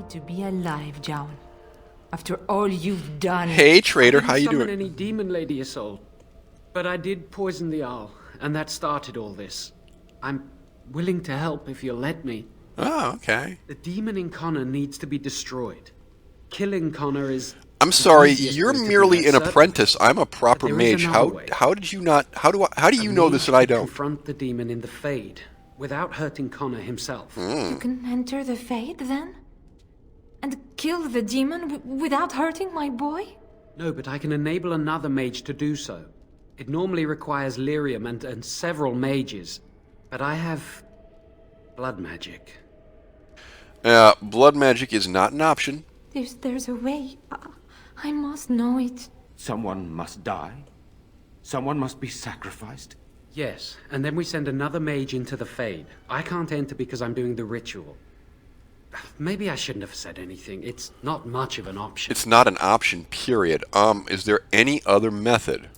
to be alive, Jown. After all you've done. Hey, traitor, how you I didn't summon doing? any demon, Lady Isolde. But I did poison the owl, and that started all this. I'm willing to help if you'll let me. Oh, okay. The demon in Connor needs to be destroyed. Killing Connor is... I'm the sorry, easiest you're way to do merely that, an certainly. apprentice. I'm a proper But there is mage. another way. How did you not? How do you A know this mage and I could don't? confront the demon in the Fade without hurting Connor himself. You can enter the Fade then? And kill the demon without hurting my boy? No, but I can enable another mage to do so. It normally requires lyrium and several mages. But I have... blood magic. Blood magic is not an option. There's a way. I must know it. Someone must die. Someone must be sacrificed. Yes, and then we send another mage into the Fade. I can't enter because I'm doing the ritual. Maybe I shouldn't have said anything. It's not much of an option. It's not an option, period. Is there any other method?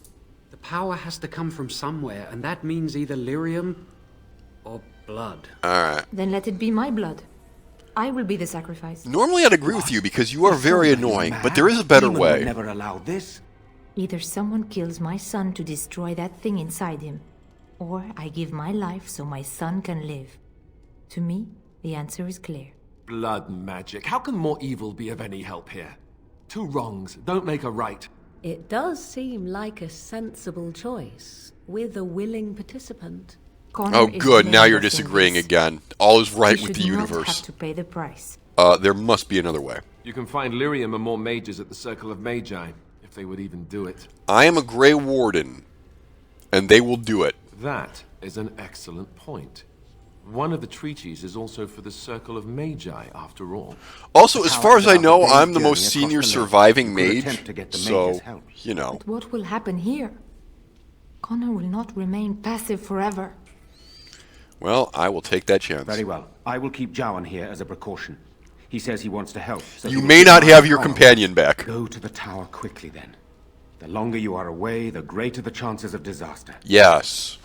The power has to come from somewhere, and that means either lyrium or blood. Alright. Then let it be my blood. I will be the sacrifice. Normally I'd agree with you because you are very annoying, but there is a better Demon would way. never allow this. Either someone kills my son to destroy that thing inside him, or I give my life so my son can live. To me, the answer is clear. Blood magic. How can more evil be of any help here? Two wrongs don't make a right. It does seem like a sensible choice, with a willing participant. Connor Oh, is good. Now you're blameless in disagreeing this. again. All is right He with the should not universe. have to pay the price. There must be another way. You can find lyrium and more mages at the Circle of Magi, if they would even do it. I am a Grey Warden, and they will do it. That is an excellent point. One of the treaties is also for the Circle of Magi, after all. Also, as far as I know, Day's I'm the journey most across senior the lake. surviving You could mage, attempt to get the so, mage's help. you know. But what will happen here? Connor will not remain passive forever. Well, I will take that chance. Very well. I will keep Jowan here as a precaution. He says he wants to help. So You he will may keep not an have eye your on companion back. Go to the tower quickly then. The longer you are away, the greater the chances of disaster. Yes.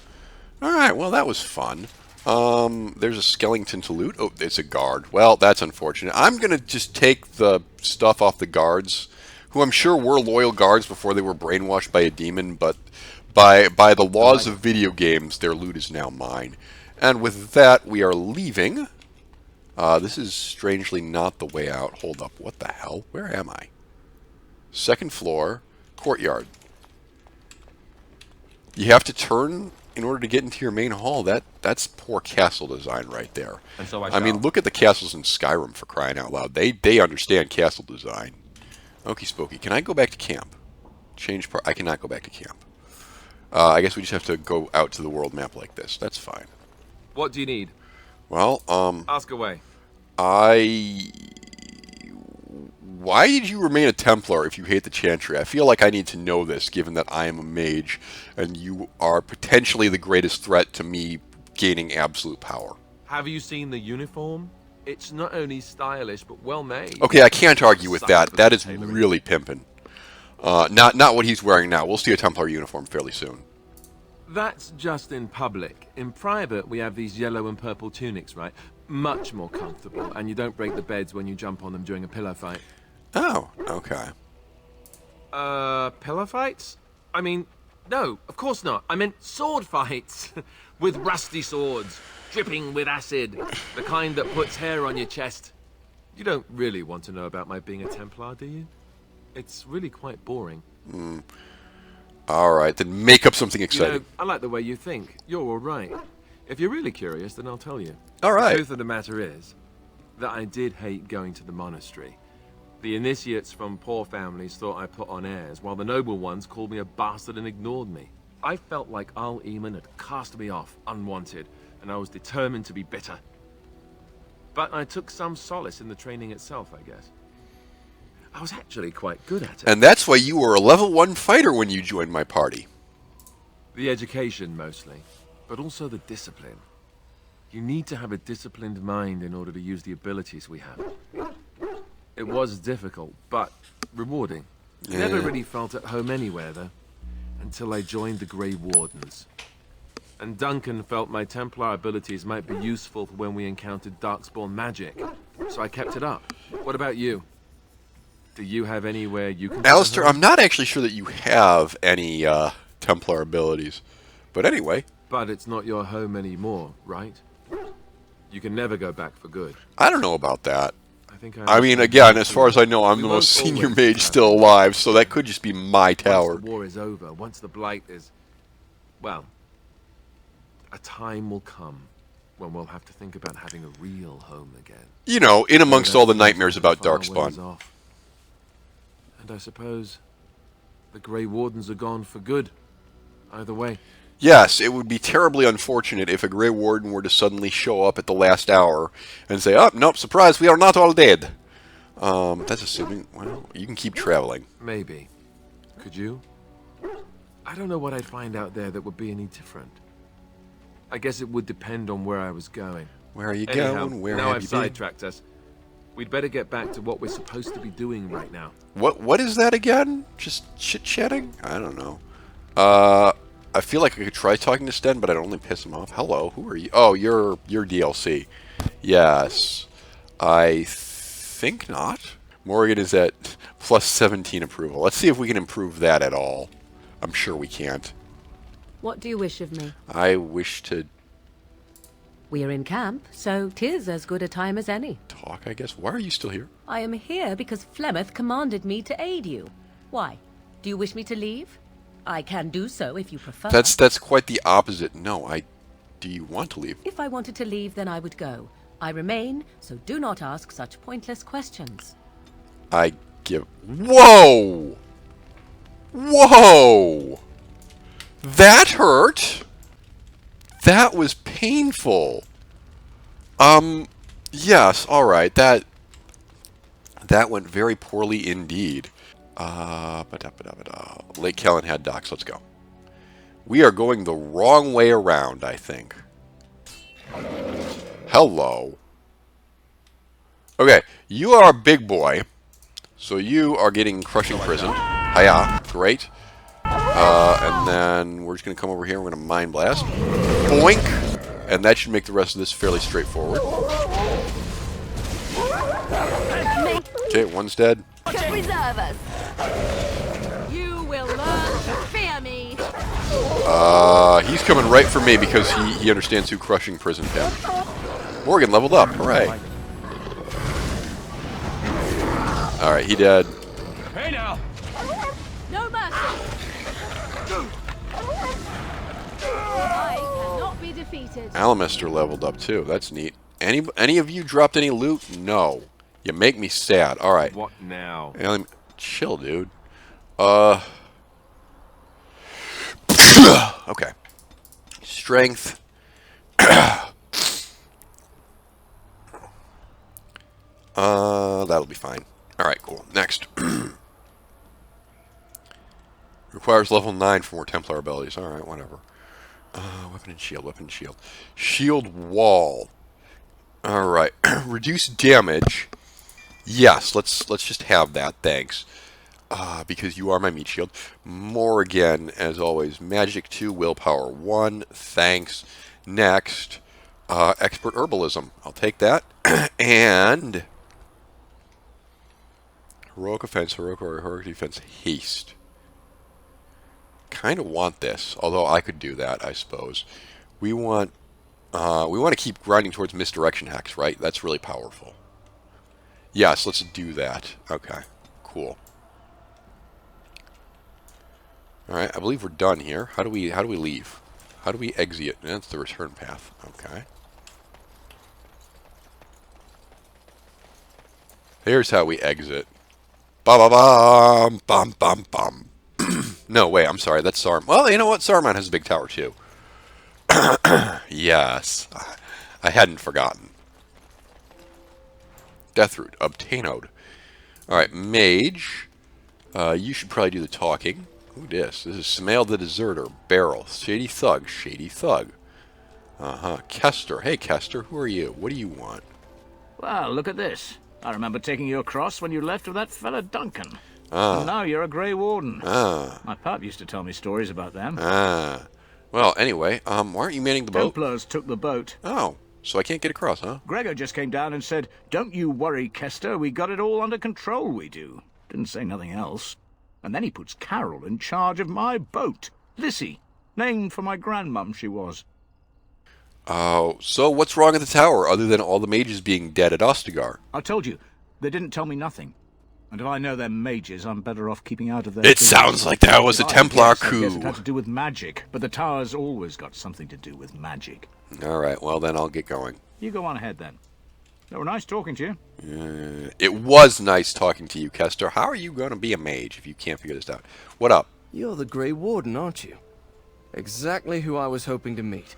Alright, well that was fun. There's a skeleton to loot. Oh, it's a guard. Well, that's unfortunate. I'm gonna just take the stuff off the guards, who I'm sure were loyal guards before they were brainwashed by a demon, but by the laws of video games, their loot is now mine. And with that, we are leaving. This is strangely not the way out. Hold up, what the hell? Where am I? Second floor, courtyard. You have to turn in order to get into your main hall. That's poor castle design right there. And so I mean, look at the castles in Skyrim, for crying out loud. They understand castle design. Okie spooky. Can I go back to camp? Change part. I cannot go back to camp. I guess we just have to go out to the world map like this. That's fine. What do you need? Well, Ask away. Why did you remain a Templar if you hate the Chantry? I feel like I need to know this, given that I am a mage, and you are potentially the greatest threat to me gaining absolute power. Have you seen the uniform? It's not only stylish, but well made. Okay, I can't argue with that. Sucker That is tailoring. really pimpin'. Not what he's wearing now. We'll see a Templar uniform fairly soon. That's just in public. In private, we have these yellow and purple tunics, right? Much more comfortable, and you don't break the beds when you jump on them during a pillow fight. Oh, okay. Pillow fights? I mean, no, of course not. I meant sword fights. With rusty swords, dripping with acid. The kind that puts hair on your chest. You don't really want to know about my being a Templar, do you? It's really quite boring. Alright, then make up something You exciting. know, I like the way you think. You're all right. If you're really curious, then I'll tell you. All right. The truth of the matter is that I did hate going to the monastery. The initiates from poor families thought I put on airs, while the noble ones called me a bastard and ignored me. I felt like Al Eamon had cast me off, unwanted, and I was determined to be bitter. But I took some solace in the training itself, I guess. I was actually quite good at it. And that's why you were a level 1 fighter when you joined my party. The education, mostly, but also the discipline. You need to have a disciplined mind in order to use the abilities we have. It was difficult, but rewarding. Never really felt at home anywhere, though, until I joined the Grey Wardens. And Duncan felt my Templar abilities might be useful for when we encountered Darkspawn magic, so I kept it up. What about you? Do you have anywhere you can... Alistair, I'm not actually sure that you have any Templar abilities. But anyway. But it's not your home anymore, right? You can never go back for good. I don't know about that. I mean, again, as far as I know, I'm the most senior mage still alive, so that could just be my tower. Once the war is over, once the Blight is... Well, a time will come when we'll have to think about having a real home again. You know, in amongst all the nightmares about Darkspawn. And I suppose the Grey Wardens are gone for good. Either way. Yes, it would be terribly unfortunate if a Grey Warden were to suddenly show up at the last hour and say, "Oh, nope, surprise, we are not all dead." That's assuming, well, you can keep traveling. Maybe. Could you? I don't know what I'd find out there that would be any different. I guess it would depend on where I was going. Where are you Anyhow, going? Where now have I've you been? sidetracked us. We'd better get back to what we're supposed to be doing right now. What is that again? Just chit-chatting? I don't know. I feel like I could try talking to Sten, but I'd only piss him off. Hello, who are you? Oh, you're DLC. Yes. I think not. Morgan is at plus 17 approval. Let's see if we can improve that at all. I'm sure we can't. What do you wish of me? I wish to We are in camp, so 'tis as good a time as any. talk, I guess. Why are you still here? I am here because Flemeth commanded me to aid you. Why? Do you wish me to leave? I can do so if you prefer. That's quite the opposite. No, do you want to leave? If I wanted to leave, then I would go. I remain, so do not ask such pointless questions. I give... Whoa! Whoa! That hurt! That was painful. Yes, alright. That went very poorly indeed. Lake Kellenhead docks, let's go. We are going the wrong way around, I think. Hello. Okay, you are a big boy. So you are getting crushing prison. Hiya, great. And then we're just going to come over here and we're going to Mind Blast. Boink! And that should make the rest of this fairly straightforward. Okay, one's dead. Preserve us. You will learn to fear me. He's coming right for me because he understands who crushing prison can. Morgan leveled up, hooray. Alright, he dead. Hey now! No mercy. I cannot be defeated. Alamister leveled up too, that's neat. Any of you dropped any loot? No. You make me sad. Alright. What now? Chill, dude. Okay. Strength. That'll be fine. Alright, cool. Next. Requires level 9 for more Templar abilities. Alright, whatever. Weapon and shield, weapon and shield. Shield wall. Alright. Reduce damage. Yes, let's just have that, thanks. Because you are my meat shield. Morgan, as always. Magic 2, willpower 1, thanks. Next, expert herbalism. I'll take that. And heroic offense, heroic or heroic defense, haste. Kind of want this, although I could do that, I suppose. We want to keep grinding towards misdirection hacks, right? That's really powerful. Yes, let's do that. Okay, cool. All right, I believe we're done here. How do we leave? How do we exit? That's the return path. Okay. Here's how we exit. Ba ba bum bum bum bum. No, wait, I'm sorry. That's Saruman. Well, you know what? Saruman has a big tower too. Yes, I hadn't forgotten. Deathroot, obtained. All right, Mage. You should probably do the talking. Who this? This is Smail the Deserter. Beryl. Shady Thug. Shady Thug. Kester. Hey, Kester. Who are you? What do you want? Well, look at this. I remember taking you across when you left with that fella Duncan. And now you're a Grey Warden. My pap used to tell me stories about them. Well, anyway, why aren't you manning the boat? Templars took the boat. Oh, so I can't get across, huh? Gregor just came down and said, "Don't you worry, Kester, we got it all under control, we do." Didn't say nothing else. And then he puts Carol in charge of my boat. Lissy, named for my grandmum she was. Oh, so what's wrong at the tower, other than all the mages being dead at Ostagar? I told you, they didn't tell me nothing. And if I know they're mages, I'm better off keeping out of their It business. sounds like that was a Templar I guess coup. it had to do with magic, but the tower's always got something to do with magic. All right, well, then I'll get going. You go on ahead, then. It was nice talking to you. It was nice talking to you, Kester. How are you going to be a mage if you can't figure this out? What up? You're the Grey Warden, aren't you? Exactly who I was hoping to meet.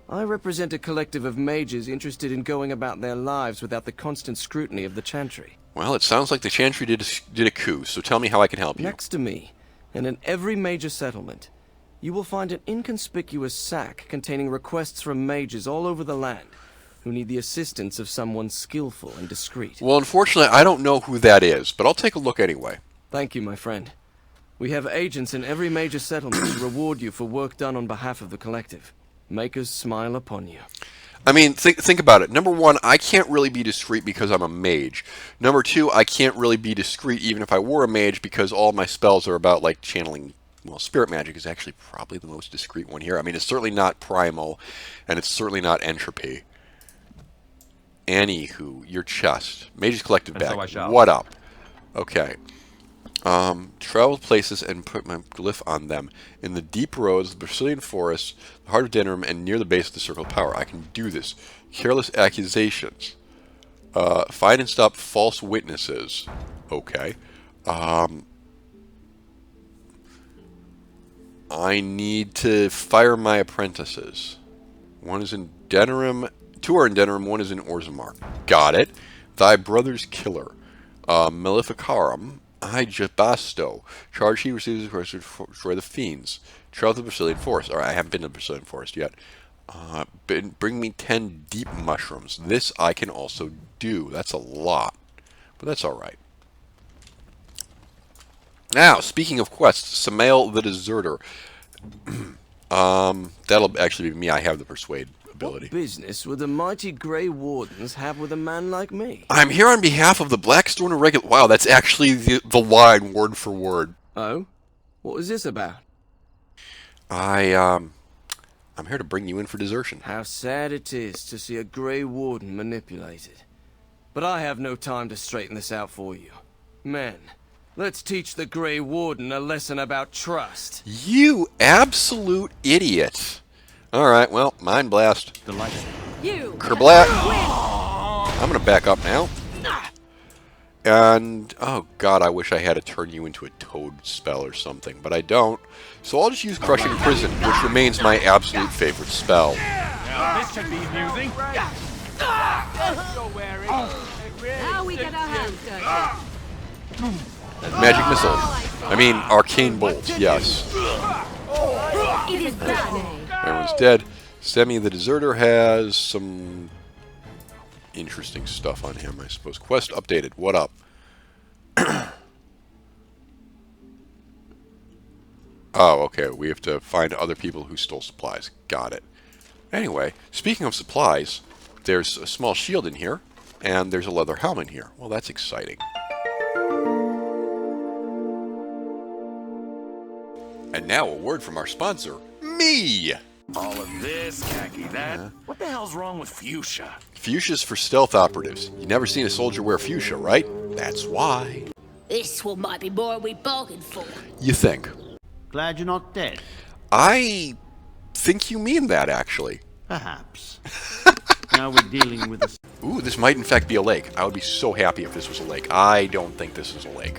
I represent a collective of mages interested in going about their lives without the constant scrutiny of the Chantry. Well, it sounds like the Chantry did a coup, so tell me how I can help you. Next to me, and in every major settlement, you will find an inconspicuous sack containing requests from mages all over the land who need the assistance of someone skillful and discreet. Well, unfortunately, I don't know who that is, but I'll take a look anyway. Thank you, my friend. We have agents in every major settlement to reward you for work done on behalf of the collective. Make us smile upon you. I mean, think about it. Number one, I can't really be discreet because I'm a mage. Number two, I can't really be discreet even if I were a mage because all my spells are about, like, channeling. Well, spirit magic is actually probably the most discreet one here. I mean, it's certainly not primal, and it's certainly not entropy. Anywho, your chest. Mage's Collective And so bag. I shall. What up? Okay. Travel places and put my glyph on them. In the deep roads, the Brazilian forest, the heart of Denerim, and near the base of the Circle of Power. I can do this. Careless accusations. Find and stop false witnesses. Okay. I need to fire my apprentices. One is in Denerim. Two are in Denerim. One is in Orzammar. Got it. Thy brother's killer. Maleficarum. Jabasto. Charge he receives the request to destroy the fiends. Trail to the Brazilian forest. Alright, I haven't been to the Brazilian forest yet. Bring me 10 deep mushrooms. This I can also do. That's a lot. But that's alright. Now, speaking of quests, Samael the Deserter. That'll actually be me. I have the Persuade ability. What business would the mighty Grey Wardens have with a man like me? I'm here on behalf of the Blackstone Irregular... Wow, that's actually the line, word for word. Oh? What was this about? I'm here to bring you in for desertion. How sad it is to see a Grey Warden manipulated. But I have no time to straighten this out for you. Men, let's teach the Grey Warden a lesson about trust. You absolute idiot. Alright, well, Mind Blast. Delighted. You. Kerblat. I'm gonna back up now. And, oh god, I wish I had to turn you into a toad spell or something, but I don't. So I'll just use Crushing Prison, which remains my absolute favorite spell. Now, this should be amusing. Now we get our hands dirty. Magic Missile. I mean, Arcane Bolt, yes. It is done. Everyone's dead. Semi the Deserter has some interesting stuff on him, I suppose. Quest updated. What up? Oh, okay. We have to find other people who stole supplies. Got it. Anyway, speaking of supplies, there's a small shield in here, and there's a leather helmet here. Well, that's exciting. And now a word from our sponsor, me! All of this, khaki that. What the hell's wrong with fuchsia? Fuchsia's for stealth operatives. You never seen a soldier wear fuchsia, right? That's why. This one might be more we bargained for. You think? Glad you're not dead. I think you mean that, actually. Perhaps. Now we're dealing with a... Ooh, this might in fact be a lake. I would be so happy if this was a lake. I don't think this is a lake.